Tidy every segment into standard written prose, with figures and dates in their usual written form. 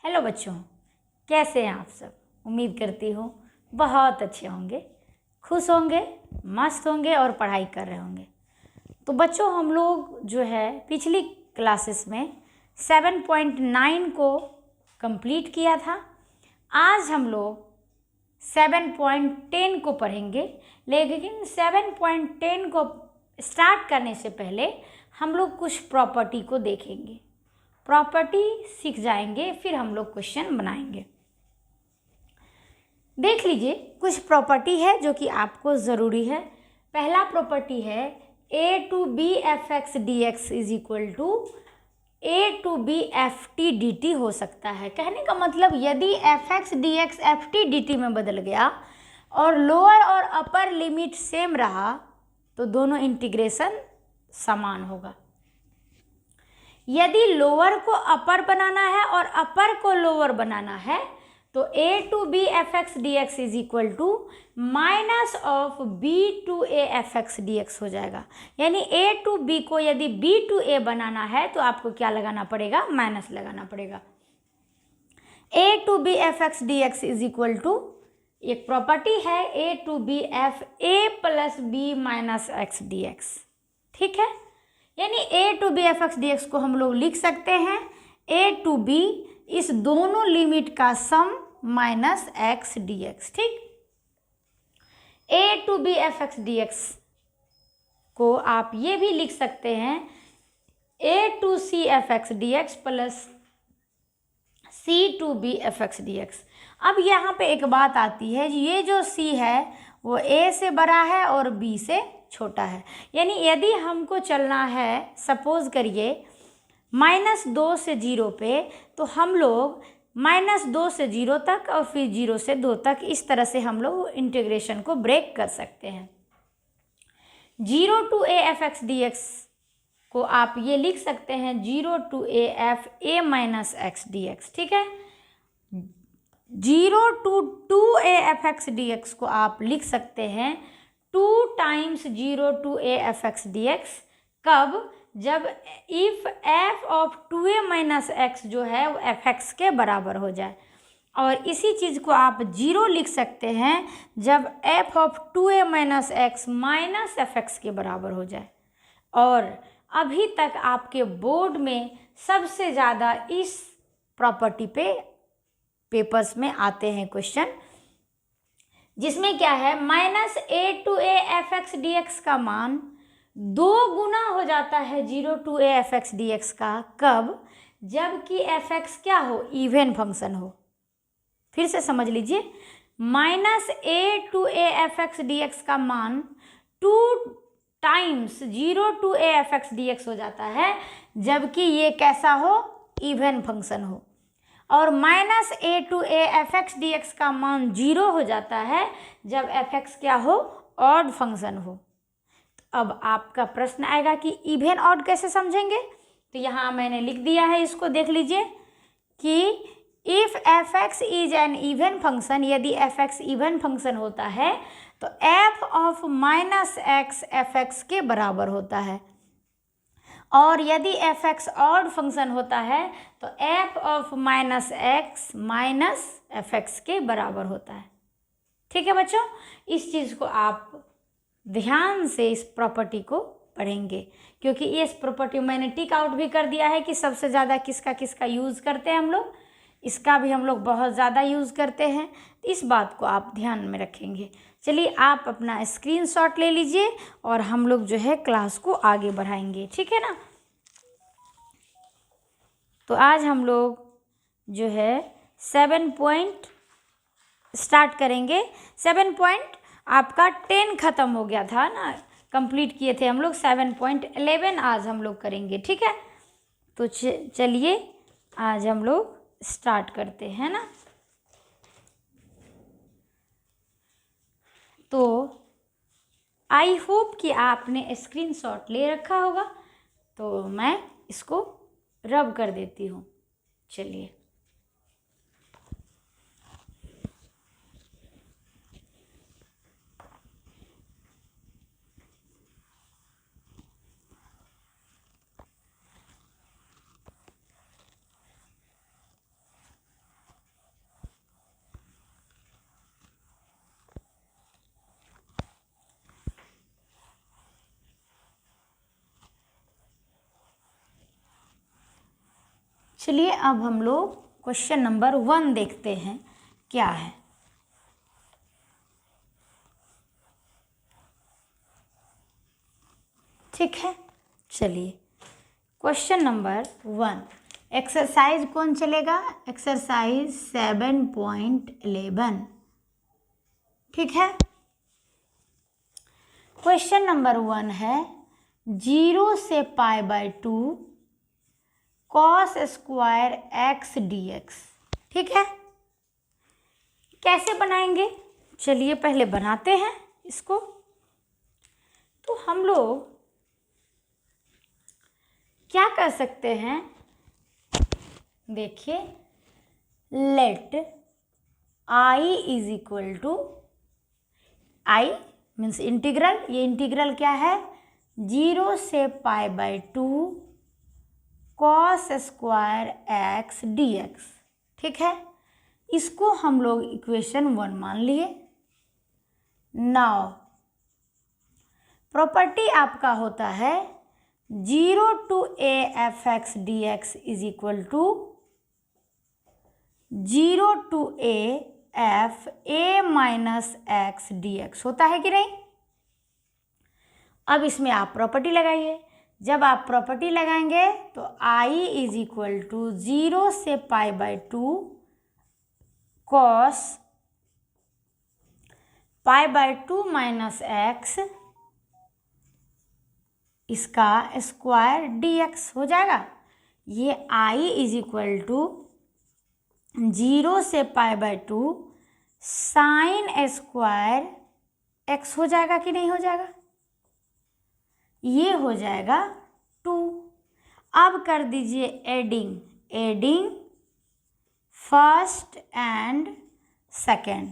Hello बच्चों, कैसे हैं आप सब। उम्मीद करती हूँ बहुत अच्छे होंगे, खुश होंगे, मस्त होंगे और पढ़ाई कर रहे होंगे। तो बच्चों, हम लोग जो है पिछली क्लासेस में 7.9 को कंप्लीट किया था। आज हम लोग 7.10 को पढ़ेंगे, लेकिन 7.10 को स्टार्ट करने से पहले हम लोग कुछ प्रॉपर्टी को देखेंगे। प्रॉपर्टी सीख जाएंगे, फिर हम लोग क्वेश्चन बनाएंगे। देख लीजिए, कुछ प्रॉपर्टी है जो कि आपको ज़रूरी है। पहला प्रॉपर्टी है a to b f x d x is equal to a to b f t d t हो सकता है। कहने का मतलब यदि f x d x f t d t में बदल गया और लोअर और अपर लिमिट सेम रहा तो दोनों इंटीग्रेशन समान होगा। यदि लोअर को अपर बनाना है और अपर को लोअर बनाना है तो a to b f x d x is equal to minus of b to a f x d x हो जाएगा। यानी a टू b को यदि b टू a बनाना है तो आपको क्या लगाना पड़ेगा? माइनस लगाना पड़ेगा। a to b f x d x is equal to, एक प्रॉपर्टी है a to b f a plus b minus x d x. ठीक है, यानी a to b f x d x को हम लोग लिख सकते हैं a टू b इस दोनों लिमिट का sum minus x d x. ठीक, a to b f x d x को आप ये भी लिख सकते हैं a to c f x d x plus c to b f x d x. अब यहाँ पे एक बात आती है, ये जो c है वो a से बड़ा है और b से छोटा है। यानी यदि हमको चलना है, सपोज करिए -2 से 0 पे, तो हम लोग -2 से 0 तक और फिर 0 से 2 तक, इस तरह से हम लोग इंटीग्रेशन को ब्रेक कर सकते हैं। 0 to a f x d x को आप ये लिख सकते हैं 0 to a f a minus x d x. ठीक है, 0 to 2a f x d x को आप लिख सकते हैं 2 times 0 to a f x d x. कब? जब if f of 2a minus x जो है वो एफ एक्स के बराबर हो जाए। और इसी चीज़ को आप 0 लिख सकते हैं जब f of 2a minus x minus F x के बराबर हो जाए। और अभी तक आपके बोर्ड में सबसे ज़्यादा इस प्रॉपर्टी पे पेपर्स में आते हैं क्वेश्चन, जिसमें क्या है, -a to a f x d x का मान 2 गुना हो जाता है 0 to a f x d x का। कब? जबकि एफ एक्स क्या हो? इवन फंक्शन हो। फिर से समझ लीजिए, -a to a f x d x का मान 2 times 0 to a f x d x हो जाता है जबकि ये कैसा हो? इवन फंक्शन हो। और -a to a f x d x का मान 0 हो जाता है जब एफ एक्स क्या हो? ऑड फंक्शन हो। अब आपका प्रश्न आएगा कि इवन ऑड कैसे समझेंगे? तो यहाँ मैंने लिख दिया है, इसको देख लीजिए कि if F x is an even function, यदि एफ एक्स इवन फंक्शन होता है तो F of minus x F x के बराबर होता है। और यदि एफ एक्स ऑड फंक्शन होता है तो F of minus x minus F x के बराबर होता है। ठीक है बच्चों, इस चीज़ को आप ध्यान से इस प्रॉपर्टी को पढ़ेंगे, क्योंकि इस प्रॉपर्टी मैंने टिक आउट भी कर दिया है कि सबसे ज़्यादा किसका किसका यूज़ करते हैं हम लोग। इसका भी हम लोग बहुत ज़्यादा यूज़ करते हैं, इस बात को आप ध्यान में रखेंगे। चलिए, आप अपना स्क्रीनशॉट ले लीजिए और हम लोग जो है क्लास को आगे बढ़ाएंगे। ठीक है ना। तो आज हम लोग जो है 7 पॉइंट स्टार्ट करेंगे। 7 पॉइंट आपका 10 ख़त्म हो गया था ना, कंप्लीट किए थे हम लोग। 7.11 आज हम लोग करेंगे। ठीक है, तो चलिए आज हम लोग स्टार्ट करते हैं ना। तो आई होप कि आपने स्क्रीनशॉट ले रखा होगा, तो मैं इसको रब कर देती हूँ। चलिए, चलिए अब हम लोग क्वेश्चन नंबर 1 देखते हैं क्या है। ठीक है, चलिए क्वेश्चन नंबर 1, एक्सरसाइज कौन चलेगा? एक्सरसाइज 7.11। ठीक है, क्वेश्चन नंबर 1 है 0 से π/2 cos स्क्वायर x dx। ठीक है, कैसे बनाएंगे? चलिए पहले बनाते हैं इसको। तो हम लोग क्या कर सकते हैं, देखिए, let I is equal to, I means integral, ये इंटीग्रल क्या है? 0 से π/2 cos स्क्वायर x dx। ठीक है, इसको हम लोग इक्वेशन 1 मान लिए। नाउ प्रॉपर्टी आपका होता है 0 to a f(x) dx is equal to 0 to a f a minus x dx होता है कि नहीं? अब इसमें आप प्रॉपर्टी लगाइए। जब आप प्रॉपर्टी लगाएंगे तो I इज इक्वल टू 0 से π/2 cos π/2 माइनस x इसका स्क्वायर dx हो जाएगा। ये I इज इक्वल टू 0 से π/2 साइन स्क्वायर x हो जाएगा कि नहीं हो जाएगा? ये हो जाएगा 2। अब कर दीजिए एडिंग फर्स्ट एंड सेकेंड।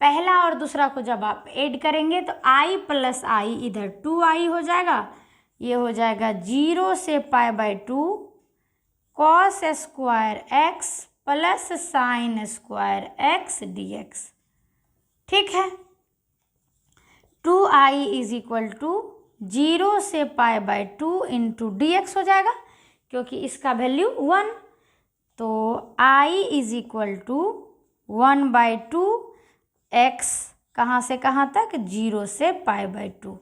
पहला और दूसरा को जब आप ऐड करेंगे तो I प्लस I इधर 2I हो जाएगा। ये हो जाएगा 0 से π/2 cos square x plus sine square x dx। ठीक है, 2I इज इक्वल टू 0 से π/2 इंटू dx हो जाएगा, क्योंकि इसका वैल्यू 1। तो I is equal to 1/2 x कहाँ से कहाँ तक? 0 से π/2।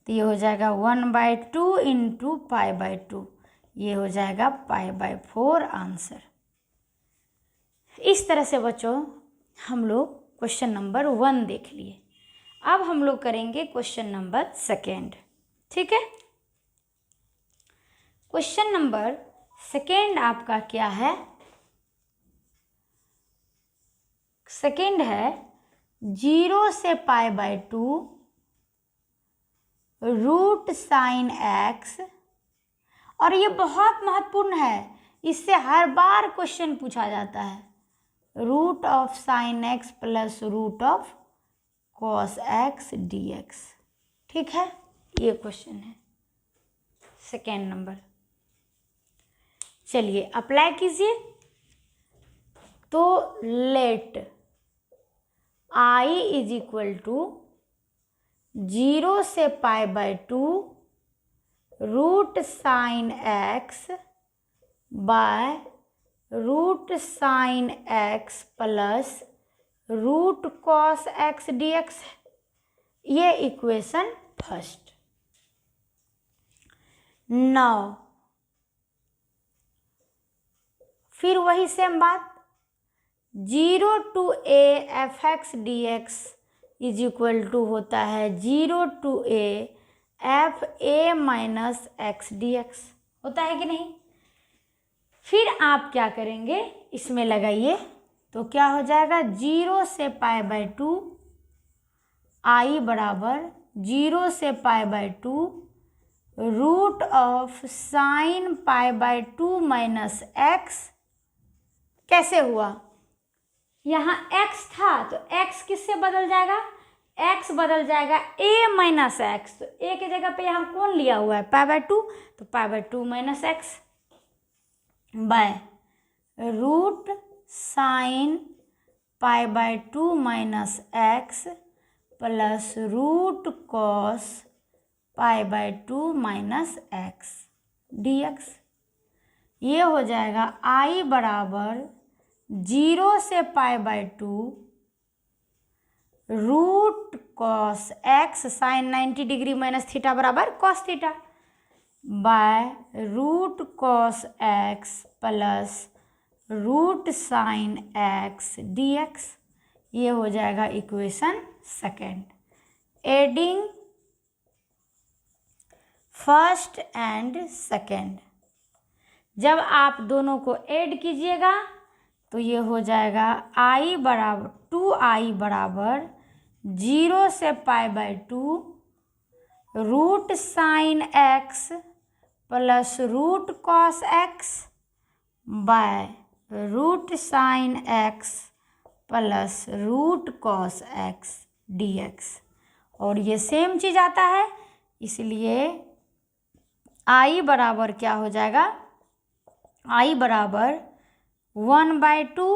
तो ये हो जाएगा 1/2 इंटू π/2, ये हो जाएगा π/4 आंसर। इस तरह से बच्चों हम लोग क्वेश्चन नंबर 1 देख लिए। अब हम लोग करेंगे क्वेश्चन नंबर 2। ठीक है, क्वेश्चन नंबर 2 आपका क्या है? सेकेंड है 0 से π/2 रूट साइन x, और ये बहुत महत्वपूर्ण है, इससे हर बार क्वेश्चन पूछा जाता है। Root of sine x plus root of cos x dx। ठीक है, ये क्वेश्चन है 2 नंबर। चलिए अप्लाई कीजिए। तो let I is equal to 0 से π/2 root sine x by root sine x plus root cos x dx, ये इक्वेशन फर्स्ट। नाउ फिर वही सेम बात, 0 to a f(x) dx is equal to होता है 0 to a f a minus x dx होता है कि नहीं? फिर आप क्या करेंगे, इसमें लगाइए तो क्या हो जाएगा? 0 से π/2 I बराबर 0 से π/2 root of sine π/2 minus x। कैसे हुआ? यहाँ x था तो x किससे बदल जाएगा? x बदल जाएगा a माइनस एक्स। तो a की जगह पे यहाँ कौन लिया हुआ है? π/2, तो π/2 minus x by root sine π/2 minus x plus root cos π/2 minus x dx। ये हो जाएगा I बराबर 0 से π/2 root cos x sine 90 degree minus theta बराबर cos theta by root cos x plus root sine x dx। ये हो जाएगा equation second. Adding first and second, जब आप दोनों को ऐड कीजिएगा तो ये हो जाएगा I बराबर 2I बराबर 0 से π/2 root sine x plus root cos x by root sine x plus root cos x dx। और ये सेम चीज़ आता है, इसलिए I बराबर क्या हो जाएगा, I बराबर 1/2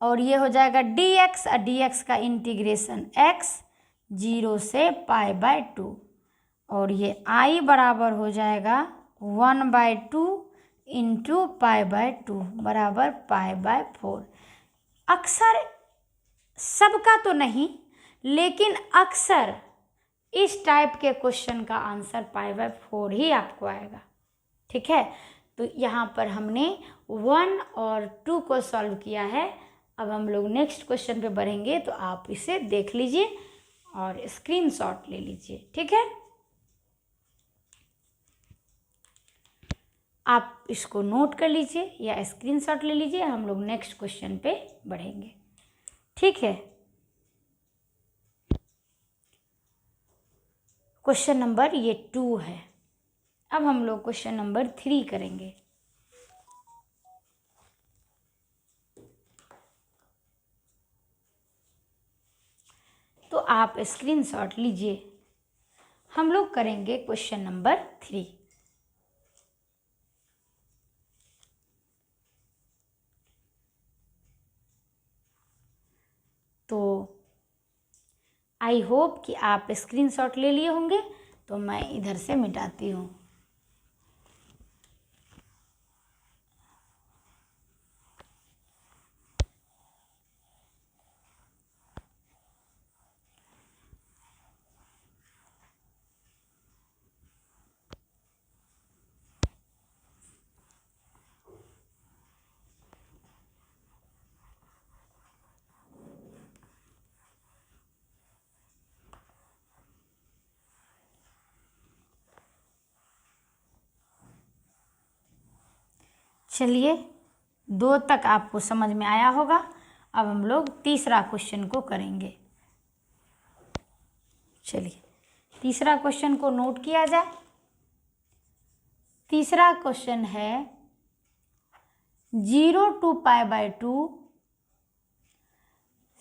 और ये हो जाएगा dx, dx का इंटीग्रेशन x 0 से π/2 और ये I बराबर हो जाएगा 1/2 इंटू π/2 बराबर π/4। अक्सर सबका तो नहीं, लेकिन अक्सर इस टाइप के क्वेश्चन का आंसर π/4 ही आपको आएगा। ठीक है, तो यहाँ पर हमने 1 और 2 को सॉल्व किया है। अब हम लोग नेक्स्ट क्वेश्चन पे बढ़ेंगे, तो आप इसे देख लीजिए और स्क्रीनशॉट ले लीजिए। ठीक है, आप इसको नोट कर लीजिए या स्क्रीनशॉट ले लीजिए, हम लोग नेक्स्ट क्वेश्चन पे बढ़ेंगे। ठीक है, क्वेश्चन नंबर ये 2 है। अब हम लोग क्वेश्चन नंबर 3 करेंगे। तो आप स्क्रीनशॉट लीजिए, हम लोग करेंगे क्वेश्चन नंबर 3। तो आई होप कि आप स्क्रीनशॉट ले लिए होंगे, तो मैं इधर से मिटाती हूँ। चलिए, 2 तक आपको समझ में आया होगा। अब हम लोग तीसरा क्वेश्चन को करेंगे। चलिए, तीसरा क्वेश्चन को नोट किया जाए। तीसरा क्वेश्चन है 0 to π/2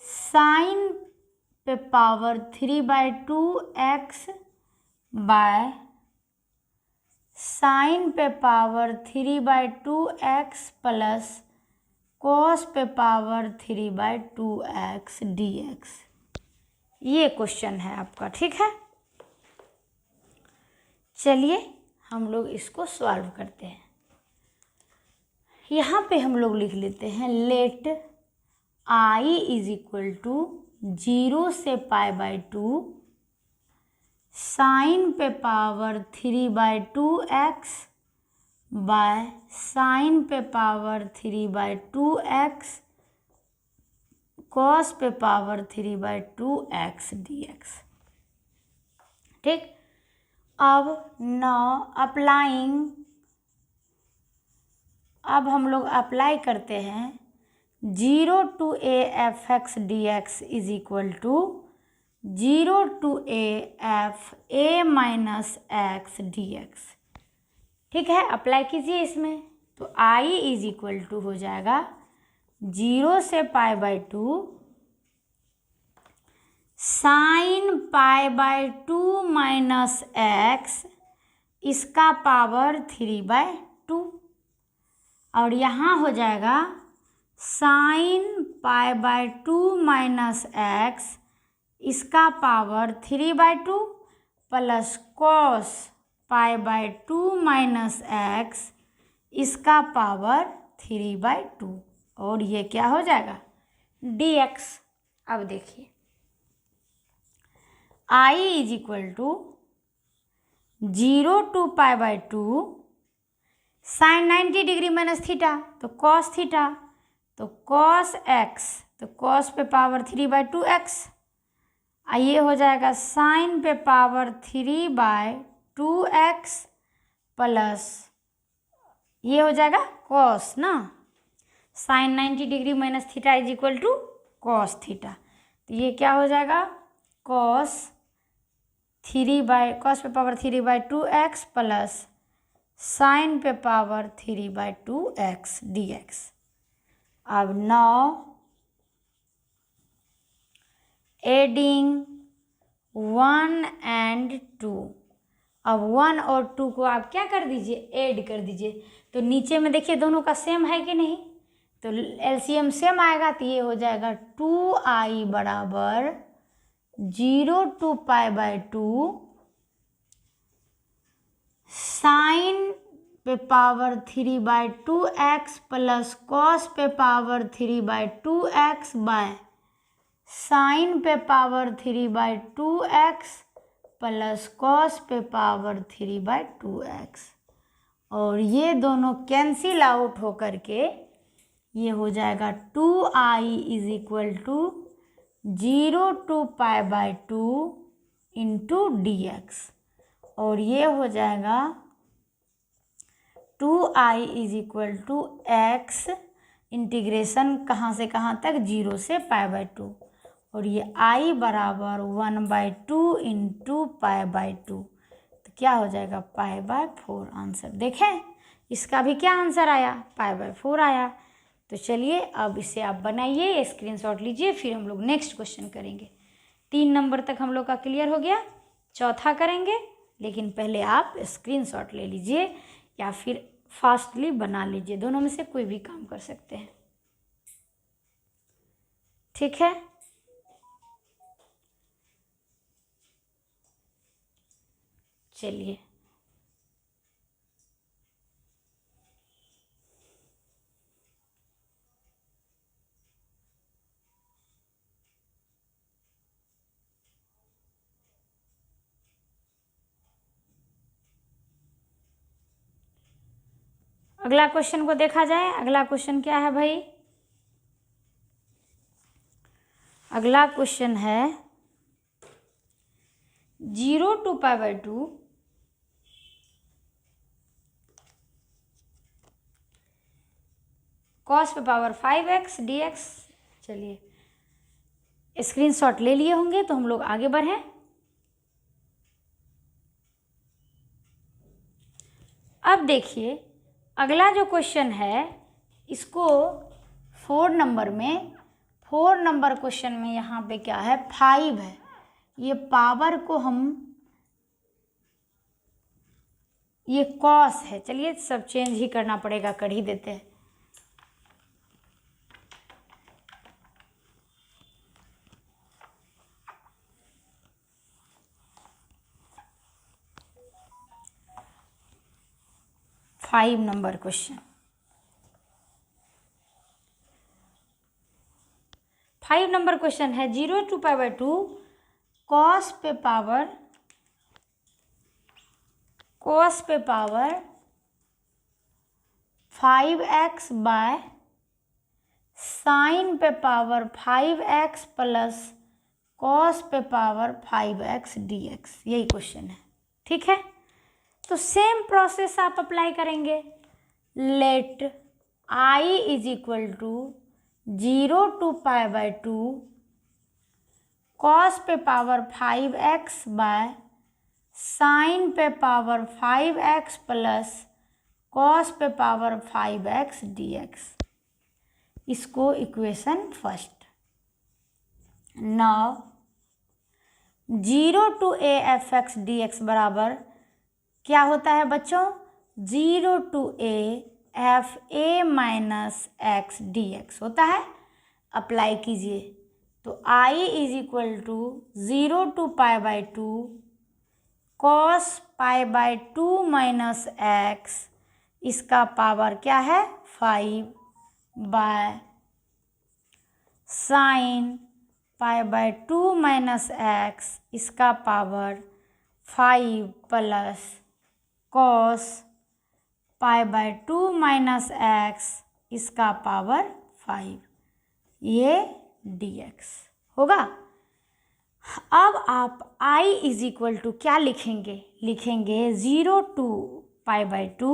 साइन पे पावर 3/2 x बाय साइन पे पावर 3/2 x प्लस कॉस पे पावर 3/2 x dx। ये क्वेश्चन है आपका। ठीक है, चलिए हम लोग इसको सॉल्व करते हैं। यहाँ पे हम लोग लिख लेते हैं let I is equal to 0 से π/2 साइन पे पावर 3/2 x बाय साइन पे पावर 3/2 x कॉस पे पावर 3/2 x dx। ठीक, अब नाउ अप्लाइंग, अब हम लोग अप्लाई करते हैं 0 to a f(x) dx is equal to 0 to a f a minus x dx। ठीक है, अप्लाई कीजिए इसमें। तो I इज इक्वल टू हो जाएगा 0 से π/2 साइन π/2 माइनस x इसका पावर 3/2 और यहाँ हो जाएगा साइन π/2 माइनस x इसका power 3/2 plus cos π/2 minus x इसका पावर 3/2 और ये क्या हो जाएगा dx। अब देखिए I is equal to 0 to π/2 sine 90 degree minus theta तो कॉस थीटा, तो कॉस x तो कॉस पे पावर 3/2x, ये हो जाएगा साइन पे पावर 3/2x प्लस ये हो जाएगा कॉस ना, sine 90 degree minus theta is equal to cos theta, तो ये क्या हो जाएगा कॉस पे पावर 3/2x प्लस साइन पे पावर 3/2x dx। अब नाउ एडिंग 1 and 2, अब 1 और 2 को आप क्या कर दीजिए ऐड कर दीजिए, तो नीचे में देखिए दोनों का सेम है कि नहीं, तो एलसीएम सेम आएगा, तो ये हो जाएगा 2i बराबर 0 to π/2 साइन पे पावर 3/2x प्लस कॉस पे पावर 3/2x बाय साइन पे पावर 3/2x प्लस कॉस पे पावर 3/2x, और ये दोनों कैंसिल आउट होकर के ये हो जाएगा 2i is equal to 0 to π/2 into dx, और ये हो जाएगा 2i is equal to x integration कहाँ से कहाँ तक 0 से π/2, और ये i बराबर 1/2 इंटू π/2, तो क्या हो जाएगा π/4 आंसर। देखें इसका भी क्या आंसर आया π/4 आया। तो चलिए अब इसे आप बनाइए, स्क्रीनशॉट लीजिए, फिर हम लोग नेक्स्ट क्वेश्चन करेंगे। 3 नंबर तक हम लोग का क्लियर हो गया, चौथा करेंगे, लेकिन पहले आप स्क्रीनशॉट ले लीजिए या फिर फास्टली बना लीजिए, दोनों में से कोई भी काम कर सकते हैं, ठीक है। चलिए अगला क्वेश्चन को देखा जाए। अगला क्वेश्चन क्या है भाई, अगला क्वेश्चन है 0 to π/2 कॉस पे पावर 5x dx। चलिए स्क्रीनशॉट ले लिए होंगे तो हम लोग आगे बढ़ें। अब देखिए अगला जो क्वेश्चन है इसको 4 नंबर क्वेश्चन में यहाँ पे क्या है 5 है, ये पावर को हम ये कॉस है, चलिए सब चेंज ही करना पड़ेगा, कर ही देते हैं। फाइव नंबर क्वेश्चन, 5 नंबर क्वेश्चन है 0 to π/2 कॉस पे पावर 5x बाय साइन पे पावर 5x प्लस कॉस पे पावर 5x dx, यही क्वेश्चन है, ठीक है। तो सेम प्रोसेस आप अप्लाई करेंगे। Let i is equal to 0 to π/2 cos पे पावर 5x बाय साइन पे पावर 5x प्लस कॉस पे पावर 5x dx, इसको equation first. Now 0 to a f(x) dx बराबर क्या होता है बच्चों 0 to a f(a minus x dx) होता है। अप्लाई कीजिए तो i is equal to 0 to π/2 cos π/2 minus x इसका पावर क्या है 5 by sine pi by 2 minus x इसका power 5 plus cos pi by 2 minus x इसका पावर 5, ये dx होगा। अब आप i इज इक्वल टू क्या लिखेंगे, लिखेंगे 0 to pi by 2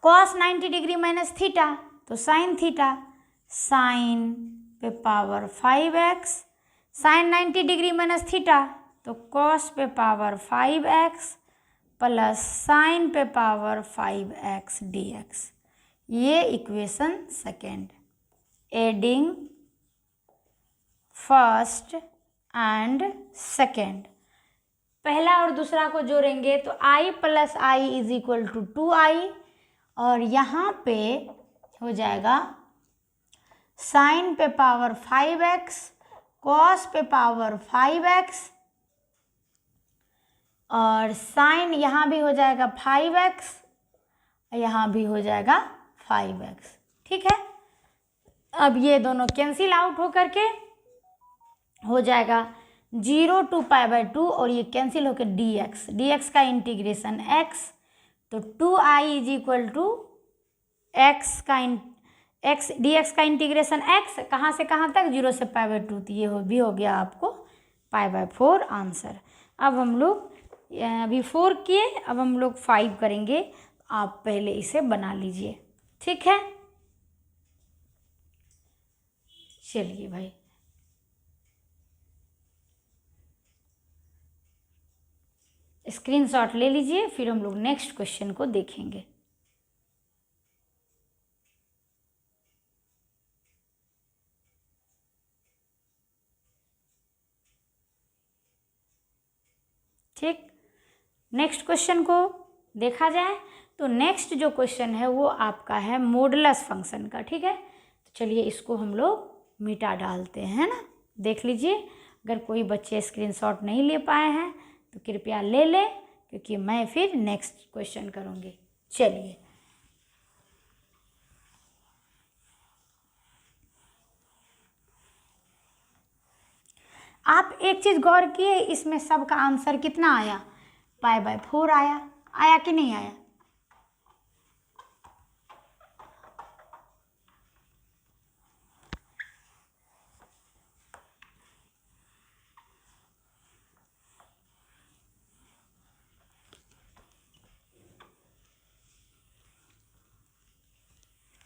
cos 90 degree minus theta, तो साइन थीटा, साइन पे power 5x, sine 90 degree minus theta तो कॉस पे पावर 5x प्लस साइन पे पावर 5x dx, ये equation second. Adding first and second, पहला और दूसरा को जोड़ेंगे तो i plus I is equal to 2i, और यहाँ पे हो जाएगा साइन पे पावर 5x कॉस पे पावर 5x और साइन यहाँ भी हो जाएगा 5x, यहाँ भी हो जाएगा 5x, ठीक है। अब ये दोनों कैंसिल आउट हो करके हो जाएगा 0 टू पाई बाय 2 और ये कैंसिल होकर dx का इंटीग्रेशन x, तो 2i is equal to x का x dx का इंटीग्रेशन x कहाँ से कहाँ तक 0 से पाई बाय 2, तो ये भी हो गया आपको पाई बाय 4 आंसर। अब हम लोग अभी 4 किए, अब हम लोग 5 करेंगे, आप पहले इसे बना लीजिए, ठीक है। चलिए भाई, स्क्रीनशॉट ले लीजिए, फिर हम लोग नेक्स्ट क्वेश्चन को देखेंगे। ठीक, नेक्स्ट क्वेश्चन को देखा जाए तो नेक्स्ट जो क्वेश्चन है वो आपका है मॉडुलस फंक्शन का, ठीक है। तो चलिए इसको हम लोग मिटा डालते हैं ना, देख लीजिए। अगर कोई बच्चे स्क्रीनशॉट नहीं ले पाए हैं तो कृपया ले लें, क्योंकि मैं फिर नेक्स्ट क्वेश्चन करूँगी। चलिए, आप एक चीज़ गौर किए, इसमें सबका आंसर कितना आया, पाई बाय 4 आया कि नहीं आया?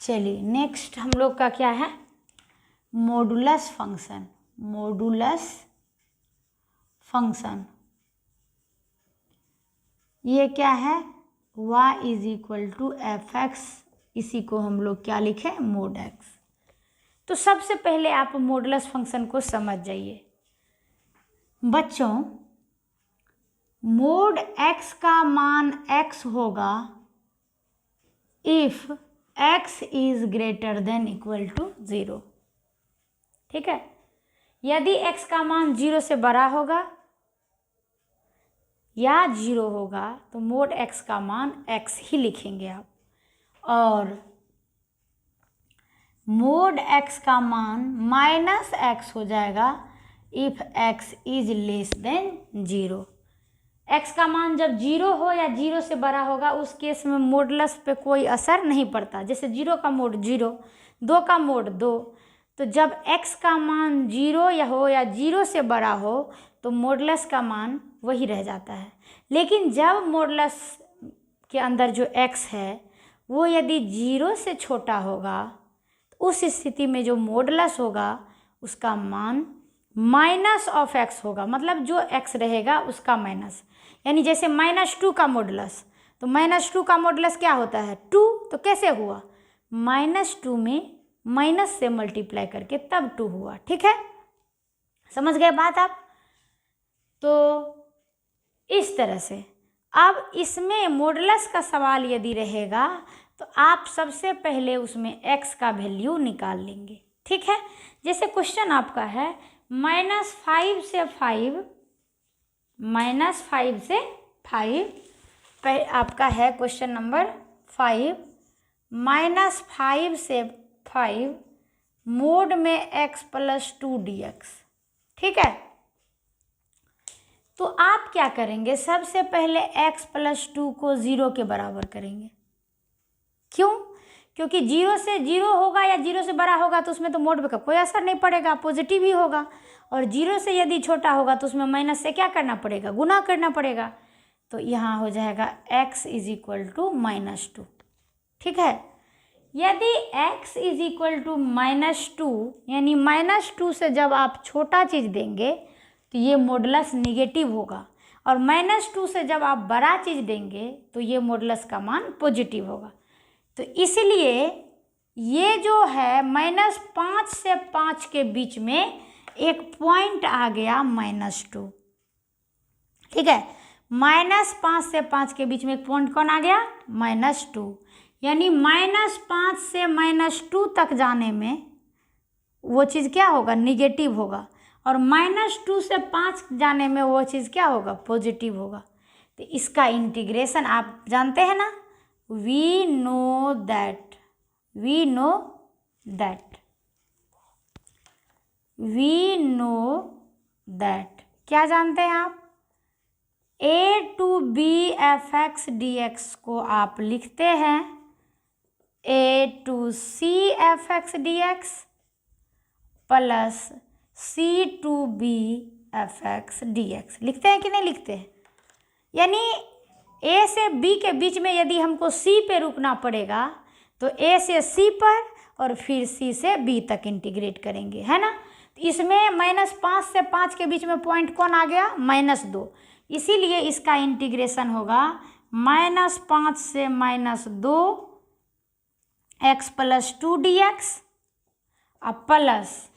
चलिए नेक्स्ट हम लोग का क्या है, मॉडुलस फंक्शन। मॉडुलस फंक्शन ये क्या है, y is equal to f x, इसी को हम लोग क्या लिखें, मोड x। तो सबसे पहले आप मॉडुलस फंक्शन को समझ जाइए बच्चों। मोड x का मान x होगा if x is greater than equal to 0, ठीक है। यदि x का मान 0 से बड़ा होगा या 0 होगा तो मोड x का मान x ही लिखेंगे आप, और मोड x का मान माइनस x हो जाएगा if x is less than 0। x का मान जब 0 हो या 0 से बड़ा होगा उस केस में मॉडुलस पे कोई असर नहीं पड़ता। जैसे 0 का मोड 0, 2 का मोड 2, तो जब x का मान 0 या 0 से बड़ा हो तो मॉडुलस का मान वही रह जाता है। लेकिन जब मॉडुलस के अंदर जो x है वो यदि 0 से छोटा होगा तो उस स्थिति में जो मॉडुलस होगा उसका मान माइनस ऑफ x होगा, मतलब जो x रहेगा उसका माइनस। यानी जैसे -2 का मॉडुलस, तो -2 का मॉडुलस क्या होता है 2, तो कैसे हुआ, -2 में माइनस से मल्टीप्लाई करके तब 2 हुआ, ठीक है। समझ गए बात आप? तो इस तरह से अब इसमें मॉडुलस का सवाल यदि रहेगा तो आप सबसे पहले उसमें x का वैल्यू निकाल लेंगे, ठीक है। जैसे क्वेश्चन आपका है -5 से 5, -5 से 5 आपका है क्वेश्चन नंबर 5, -5 से 5 मोड में x+2 dx। ठीक है, तो आप क्या करेंगे, सबसे पहले x+2 को 0 के बराबर करेंगे। क्यों? क्योंकि 0 से 0 होगा या 0 से बड़ा होगा तो उसमें तो मोड का कोई असर नहीं पड़ेगा, पॉजिटिव ही होगा। और 0 से यदि छोटा होगा तो उसमें माइनस से क्या करना पड़ेगा, गुना करना पड़ेगा। तो यहाँ हो जाएगा x = -2। ठीक है, यदि x = -2 यानी -2 से जब आप छोटा चीज़ देंगे तो ये मॉडुलस निगेटिव होगा, और -2 से जब आप बड़ा चीज़ देंगे तो ये मॉडुलस का मान पॉजिटिव होगा। तो इसलिए ये जो है -5 से 5 के बीच में एक पॉइंट आ गया -2। ठीक है, -5 से 5 के बीच में एक पॉइंट कौन आ गया, -2। यानी -5 से -2 तक जाने में वो चीज़ क्या होगा, निगेटिव होगा, और -2 से 5 जाने में वो चीज़ क्या होगा, पॉजिटिव होगा। तो इसका इंटीग्रेशन आप जानते हैं ना, वी नो दैट क्या जानते हैं आप, a to b f(x) dx को आप लिखते हैं a to c f(x) dx plus c to b f(x) dx। लिखते हैं कि नहीं लिखते हैं? यानी a से b के बीच में यदि हमको c पे रुकना पड़ेगा तो a से c पर और फिर c से b तक इंटीग्रेट करेंगे, है ना। तो इसमें -5 से 5 के बीच में पॉइंट कौन आ गया, -2। इसीलिए इसका इंटीग्रेशन होगा -5 से -2 x+2 dx और प्लस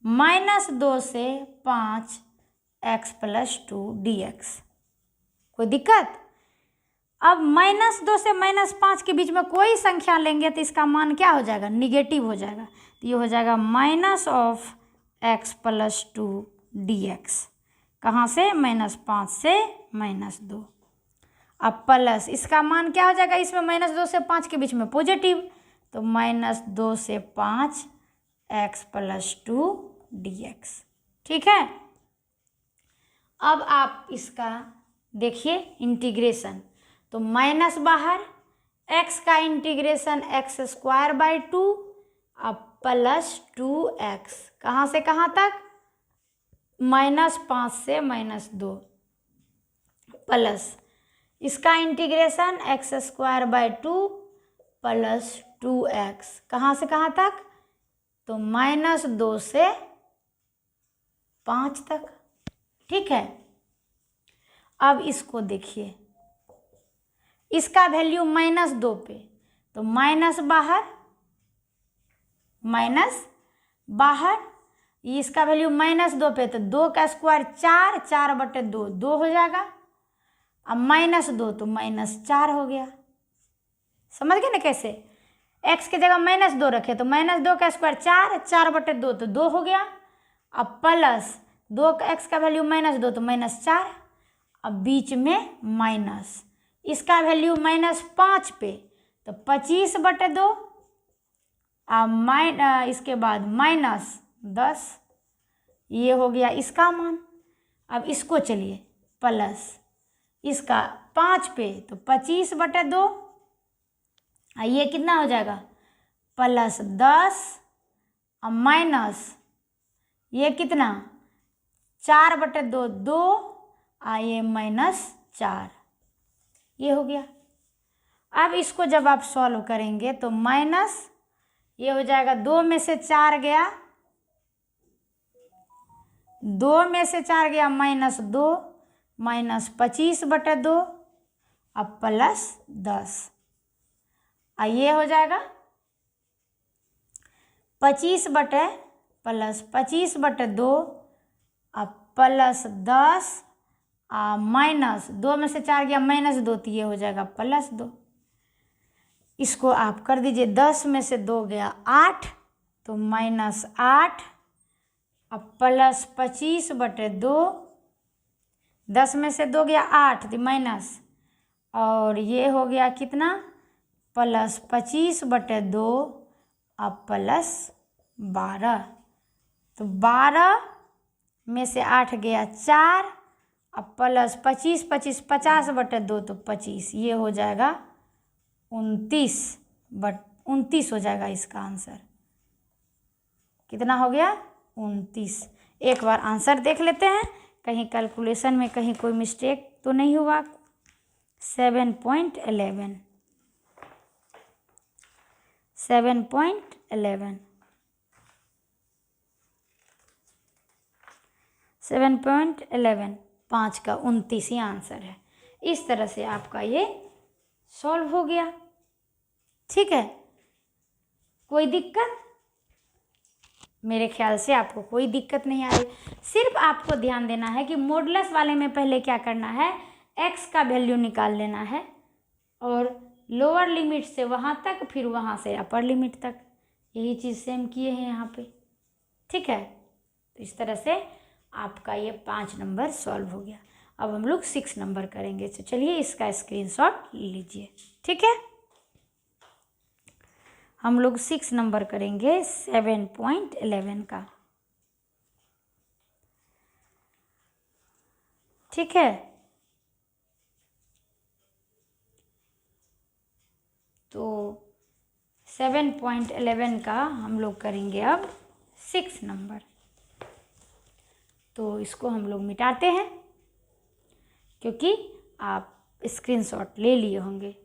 -2 से 5 x+2 dx। कोई दिक्कत? अब -2 से -5 के बीच में कोई संख्या लेंगे तो इसका मान क्या हो जाएगा, निगेटिव हो जाएगा। तो ये हो जाएगा -x+2 dx। कहाँ से, -5 से -2। अब प्लस इसका मान क्या हो जाएगा, इसमें -2 से 5 के बीच में पॉजिटिव, तो -2 से 5 x+2 dx। ठीक है, अब आप इसका देखिए इंटीग्रेशन, तो माइनस बाहर, x का इंटीग्रेशन x² 2 अब प्लस 2x, कहाँ से कहाँ तक, -5 से -2 प्लस इसका इंटीग्रेशन x² 2 प्लस 2x, कहाँ से कहाँ तक, तो -2 से 5 तक। ठीक है, अब इसको देखिए, इसका वैल्यू -2 पे, तो माइनस बाहर, इसका वैल्यू -2 पे, तो 2 का स्क्वायर 4, 4/2 2 हो जाएगा। अब -2 तो -4 हो गया। समझ गए ना कैसे, x की जगह -2 रखे तो -2 का स्क्वायर 4, 4/2 तो 2 हो गया। अब प्लस 2 का x का वैल्यू -2 तो -4, अब बीच में माइनस, इसका वैल्यू -5 पे तो 25/2, अब इसके बाद -10, ये हो गया इसका मान। अब इसको चलिए प्लस इसका 5 पे तो 25/2, ये कितना हो जाएगा, +10, और माइनस ये कितना 4/2 2, ये -4, ये हो गया। अब इसको जब आप सॉल्व करेंगे तो माइनस ये हो जाएगा, 2 में से 4 गया, 2 में से 4 गया -2, -25/2 अब +10, ये हो जाएगा 25/2 अब +10, माइनस 2 में से 4 गया -2, तो ये हो जाएगा +2। इसको आप कर दीजिए, 10 में से 2 गया 8, तो -8, अब +25/2, 10 में से 2 गया 8 तो माइनस, और ये हो गया कितना प्लस 25/2 अब प्लस 12। तो 12 में से 8 गया 4, अब प्लस 25 25 50/2 तो 25, ये हो जाएगा 29 हो जाएगा इसका आंसर। कितना हो गया 29। एक बार आंसर देख लेते हैं, कहीं कैलकुलेशन में कहीं कोई मिस्टेक तो नहीं हुआ। 7.11 7.11 7.11 5 का 29 ही आंसर है। इस तरह से आपका ये सॉल्व हो गया। ठीक है, कोई दिक्कत? मेरे ख्याल से आपको कोई दिक्कत नहीं आ रही। सिर्फ आपको ध्यान देना है कि मॉडुलस वाले में पहले क्या करना है, x का वैल्यू निकाल लेना है, और लोअर लिमिट से वहाँ तक, फिर वहाँ से अपर लिमिट तक, यही चीज़ सेम किए हैं यहाँ पे। ठीक है, तो इस तरह से आपका ये 5 नंबर सॉल्व हो गया। अब हम लोग 6 नंबर करेंगे, तो चलिए इसका स्क्रीनशॉट लीजिए। ठीक है, हम लोग 6 नंबर करेंगे 7.11 का। ठीक है, तो 7.11 का हम लोग करेंगे अब 6 नंबर। तो इसको हम लोग मिटाते हैं, क्योंकि आप स्क्रीनशॉट ले लिए होंगे।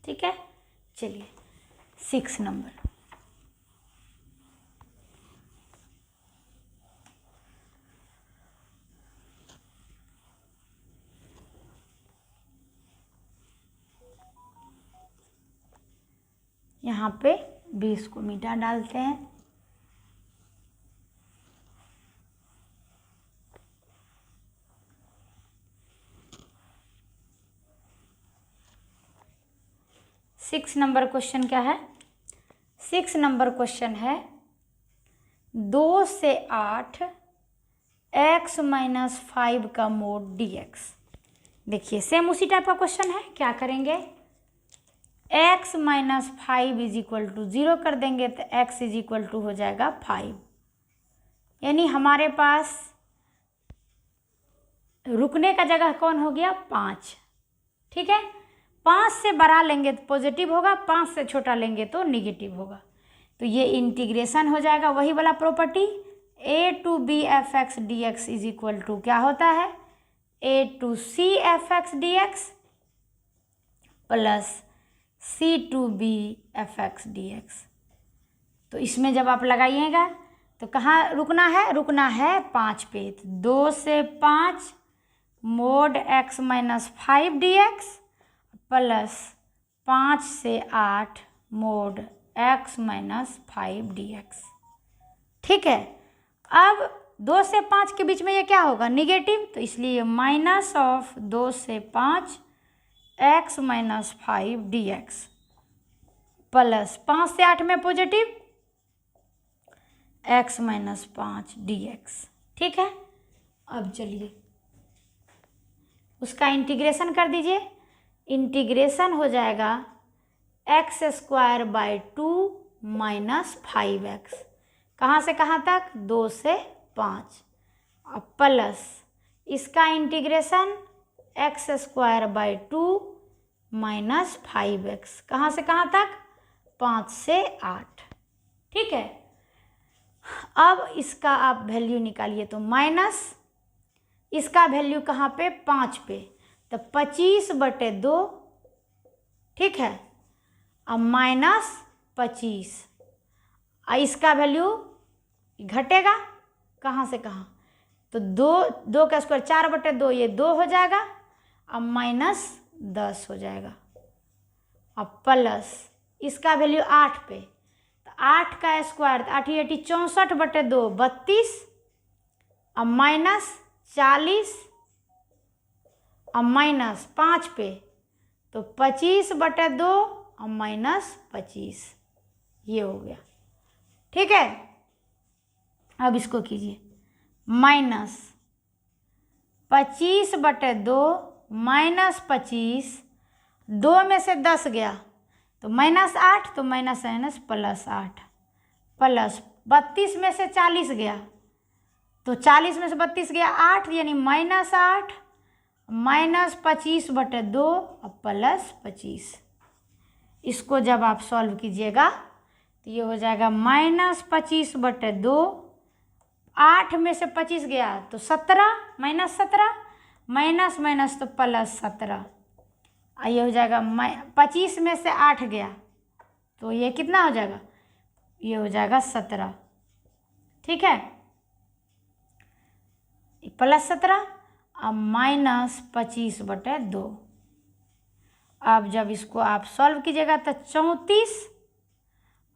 ठीक है, चलिए 6 नंबर। यहाँ पे 20 को मिटा डालते हैं। सिक्स नंबर क्वेश्चन क्या है? 6 नंबर क्वेश्चन है 2 से 8 x - 5 का मोड dx। देखिए सेम उसी टाइप का क्वेश्चन है। क्या करेंगे, x - 5 = 0 कर देंगे, तो x = हो जाएगा 5। यानी हमारे पास रुकने का जगह कौन हो गया 5। ठीक है, 5 से बड़ा लेंगे तो पॉजिटिव होगा, 5 से छोटा लेंगे तो निगेटिव होगा। तो ये इंटीग्रेशन हो जाएगा, वही वाला property a to b f(x) dx = क्या होता है, a to c f(x) dx plus c to b f(x) dx। तो इसमें जब आप लगाइएगा तो कहाँ रुकना है, रुकना है 5 पे। तो 2 से 5 मोड x - 5 dx प्लस 5 से 8 मोड x - 5 dx। ठीक है, अब 2 से 5 के बीच में ये क्या होगा, निगेटिव, तो इसलिए -2 से 5 x - 5 dx प्लस 5 से 8 में पॉजिटिव x - 5 dx। ठीक है, अब चलिए उसका इंटीग्रेशन कर दीजिए। इंटीग्रेशन हो जाएगा x² / 2 - 5x। कहाँ से कहाँ तक, 2 से 5, अब प्लस इसका इंटीग्रेशन x² / 2 - 5x। कहाँ से कहाँ तक, 5 से 8। ठीक है, अब इसका आप वैल्यू निकालिए, तो माइनस इसका वैल्यू कहाँ पे, 5 पे, तो 25/2। ठीक है, अब -25, इसका वैल्यू घटेगा कहाँ से कहाँ, तो 2 का स्क्वायर 4/2, ये 2 हो जाएगा, अब -10 हो जाएगा, अब प्लस इसका वैल्यू 8 पे, तो 8 का स्क्वायर 8 × 8 = 64/2 32, अब -40, अब -5 पे, तो 25/2 और -25, ये हो गया। ठीक है, अब इसको कीजिए, माइनस 25/2 माइनस 25, 2 में से 10 गया तो -8, तो माइनस माइनस +8, प्लस 32 में से 40 गया तो 40 में से 32 गया 8, यानी -8 माइनस 25/2 और +25। इसको जब आप सॉल्व कीजिएगा तो ये हो जाएगा -25/2, 8 में से 25 गया तो 17, -17, माइनस माइनस तो +17, ये हो जाएगा 25 में से 8 गया तो ये कितना हो जाएगा, ये हो जाएगा 17। ठीक है, +17 अब -25/2। अब जब इसको आप सॉल्व कीजिएगा तो 34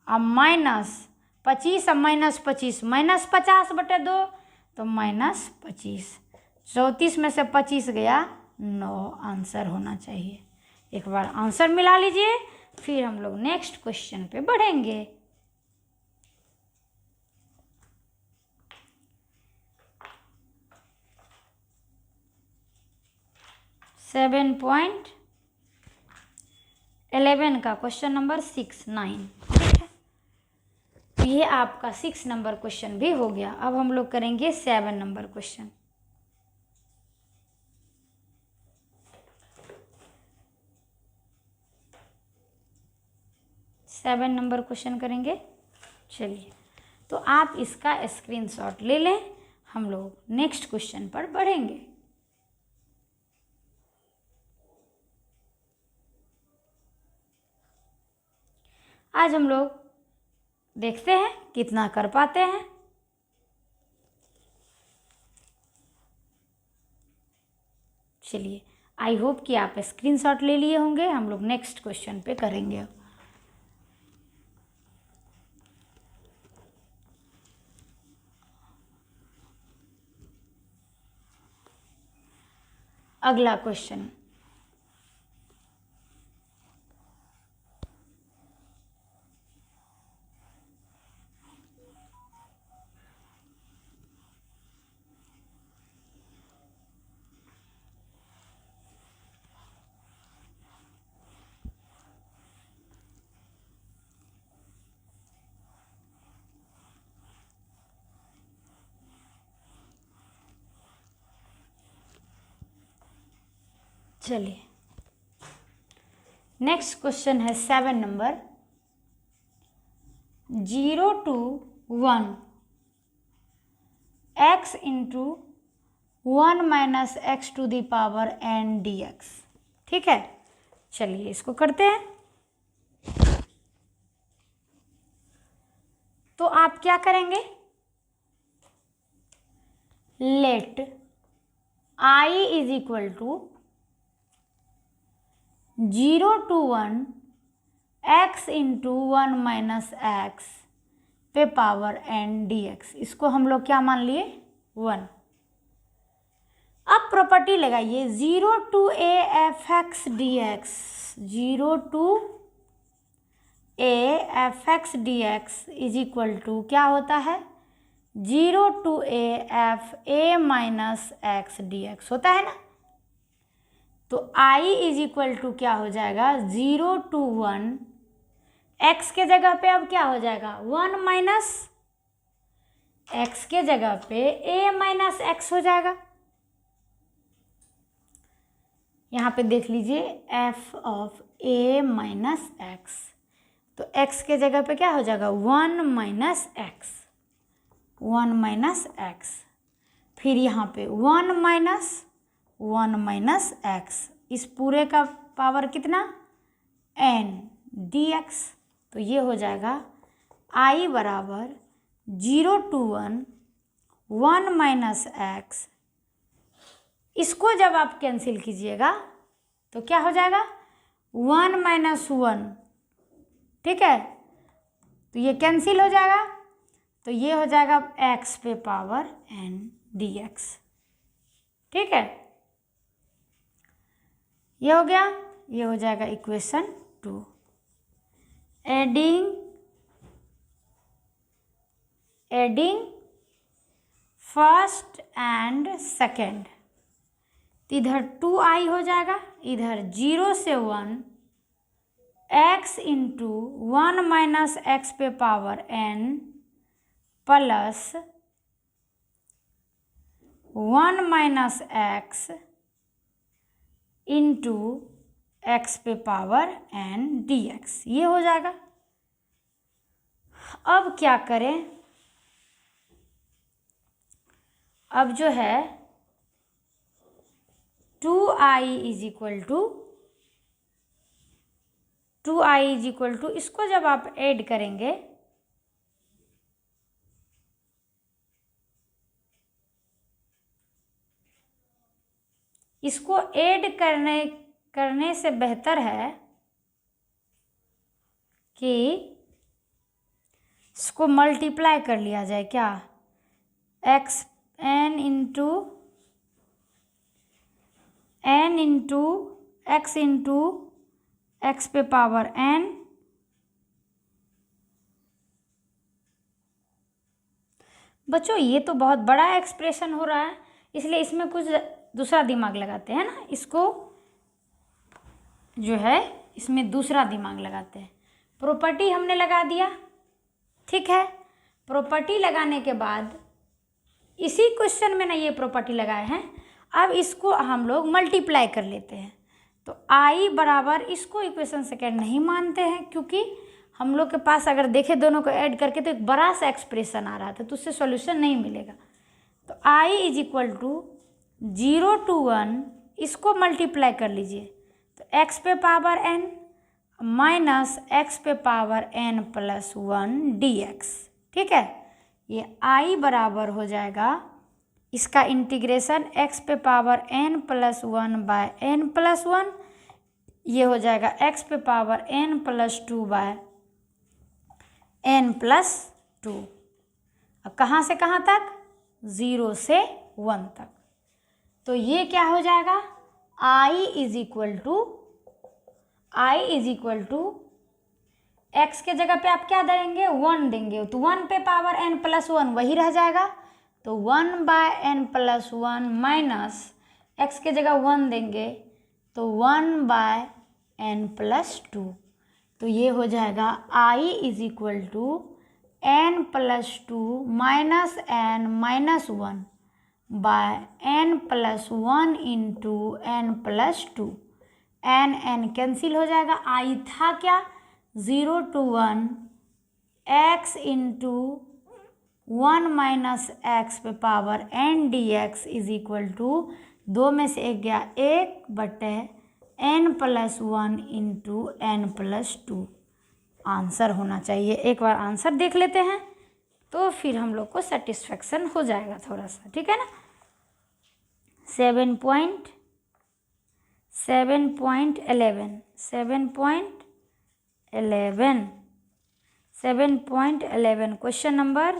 अब -25 अब -25 -50/2 तो -25, 34 में से 25 गया 9 आंसर होना चाहिए। एक बार आंसर मिला लीजिए, फिर हम लोग नेक्स्ट क्वेश्चन पे बढ़ेंगे। सेवन पॉइंट 11 का क्वेश्चन नंबर 6, 9। ठीक है, तो ये आपका 6 नंबर क्वेश्चन भी हो गया। अब हम लोग करेंगे 7 number question. Seven number question करेंगे। चलिए, तो आप इसका स्क्रीनशॉट ले लें, हम लोग नेक्स्ट क्वेश्चन पर बढ़ेंगे। आज हम लोग देखते हैं कितना कर पाते हैं। चलिए, आई होप कि आप स्क्रीनशॉट ले लिए होंगे। हम लोग नेक्स्ट क्वेश्चन पे करेंगे। अगला क्वेश्चन, चलिए नेक्स्ट क्वेश्चन है 7 number. 0 to 1 x into 1 minus x to the power n dx। ठीक है, चलिए इसको करते हैं। तो आप क्या करेंगे, let I is equal to 0 to 1 x into 1 minus x पे पावर n dx। इसको हम लोग क्या मान लिए, 1। अब प्रॉपर्टी लगाइए, 0 to a f(x) dx, 0 to a f(x) dx is equal to क्या होता है, 0 to a f a minus x dx होता है ना। तो I इज इक्वल टू क्या हो जाएगा, 0 to 1, x के जगह पे अब क्या हो जाएगा, 1 माइनस x के जगह पे a माइनस एक्स हो जाएगा। यहाँ पे देख लीजिए f of a minus x, तो x के जगह पे क्या हो जाएगा, 1 माइनस एक्स, 1 माइनस एक्स। फिर यहाँ पे 1 माइनस एक्स, इस पूरे का पावर कितना, n dx। तो ये हो जाएगा I बराबर 0 to 1 1 माइनस एक्स। इसको जब आप कैंसिल कीजिएगा तो क्या हो जाएगा, 1 माइनस 1। ठीक है, तो ये कैंसिल हो जाएगा, तो ये हो जाएगा x पे पावर n dx। ठीक है, ये हो गया, ये हो जाएगा equation 2। Adding first and second, तो इधर 2i हो जाएगा, इधर 0 से 1 x इंटू 1 माइनस एक्स पे power n plus 1 minus x into x पे पावर n dx, ये हो जाएगा। अब क्या करें, अब जो है 2i इज इक्वल टू इसको जब आप ऐड करेंगे इसको ऐड करने से बेहतर है कि इसको मल्टीप्लाई कर लिया जाए, क्या x n into x into x पे पावर n बच्चों ये तो बहुत बड़ा एक्सप्रेशन हो रहा है, इसलिए इसमें कुछ दूसरा दिमाग लगाते हैं ना, इसको जो है इसमें दूसरा दिमाग लगाते हैं। प्रॉपर्टी हमने लगा दिया, ठीक है। प्रॉपर्टी लगाने के बाद इसी क्वेश्चन में ना ये प्रॉपर्टी लगाए हैं, अब इसको हम लोग मल्टीप्लाई कर लेते हैं। तो i बराबर, इसको इक्वेशन सेकेंड नहीं मानते हैं क्योंकि हम लोग के पास अगर देखें दोनों को ऐड करके तो एक बड़ा सा एक्सप्रेशन आ रहा था, तो उससे सॉल्यूशन नहीं मिलेगा। तो i is equal to 0 to 1, इसको मल्टीप्लाई कर लीजिए, तो x पे पावर n माइनस एक्स पे पावर n प्लस 1 dx, ठीक है। ये i बराबर हो जाएगा, इसका इंटीग्रेशन x पे power n plus 1 by n plus 1, ये हो जाएगा x पे power n plus 2 by n plus 2। अब कहाँ से कहाँ तक, 0 से 1 तक। तो ये क्या हो जाएगा, i is equal to x के जगह पे आप क्या देंगे, 1 देंगे, तो 1 पे पावर n प्लस 1 वही रह जाएगा, तो 1 by n plus 1 minus x के जगह 1 देंगे तो 1 बाय n प्लस 2। तो ये हो जाएगा i is equal to n plus 2 minus n minus 1 by n plus 1 into n plus 2। n cancel हो जाएगा, i था क्या, 0 to 1 x into 1 minus x पे power n dx is equal to 2 में से 1 गया 1 बटे n plus 1 into n plus 2। Answer होना चाहिए, एक बार आंसर देख लेते हैं तो फिर हम लोग को सेटिस्फेक्शन हो जाएगा थोड़ा सा, ठीक है ना। 7.11 क्वेश्चन नंबर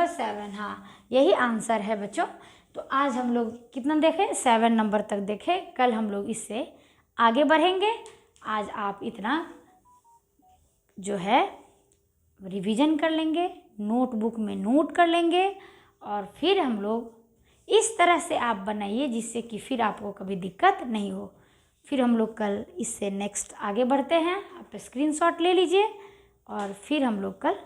7, हाँ यही आंसर है बच्चों। तो आज हम लोग कितना देखें, 7 नंबर तक देखें, कल हम लोग इससे आगे बढ़ेंगे। आज आप इतना जो है रिवीजन कर लेंगे, नोटबुक में नोट कर लेंगे, और फिर हम लोग इस तरह से आप बनाइए जिससे कि फिर आपको कभी दिक्कत नहीं हो। फिर हम लोग कल इससे नेक्स्ट आगे बढ़ते हैं, आप स्क्रीनशॉट ले लीजिए और फिर हम लोग कल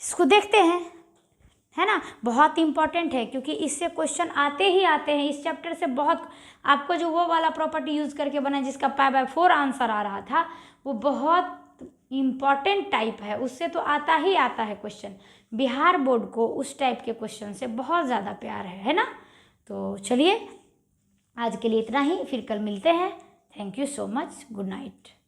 इसको देखते हैं, है ना। बहुत इम्पॉर्टेंट है क्योंकि इससे क्वेश्चन आते ही आते हैं इस चैप्टर से। बहुत आपको जो वो वाला प्रॉपर्टी यूज़ करके बना जिसका π/4 आंसर आ रहा था, वो बहुत इम्पॉर्टेंट टाइप है, उससे तो आता ही आता है क्वेश्चन। बिहार बोर्ड को उस टाइप के क्वेश्चन से बहुत ज़्यादा प्यार है ना। तो चलिए आज के लिए इतना ही, फिर कल मिलते हैं। Thank you so much, good night.